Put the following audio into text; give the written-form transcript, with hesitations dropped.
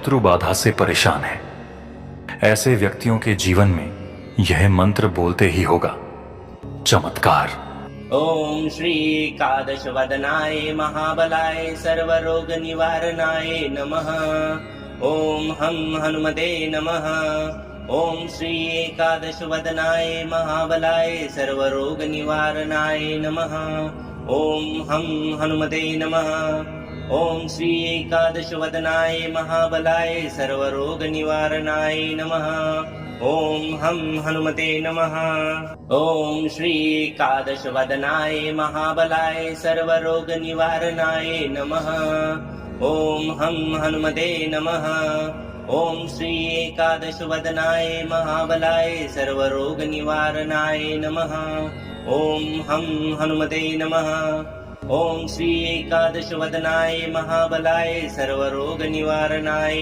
शत्रु बाधा से परेशान है, ऐसे व्यक्तियों के जीवन में यह मंत्र बोलते ही होगा चमत्कार। ओम श्री एकादश वदनाय महाबलाय सर्वरोग निवारणाय नमः। ओम हम हनुमते नमः। ओम श्री एकादश वदनाय महाबलाय सर्वरोग निवारणाय नमः। ओम हम हनुमते नमः। ओम श्री एकादश वदनाय महाबलाय सर्वरोग निवारणाय नमः। ओम हम हनुमते नमः। ओम श्री एकादश वदनाय महाबलाय सर्वरोग निवारणाय नमः। ओम हम हनुमते नमः। ओम श्री एकादश वदनाय महाबलाय सर्वरोग निवारणाय नमः। ओम हम हनुमते नमः। ओम श्री एकादश वदनाय महाबलाय सर्वरोग निवारणाय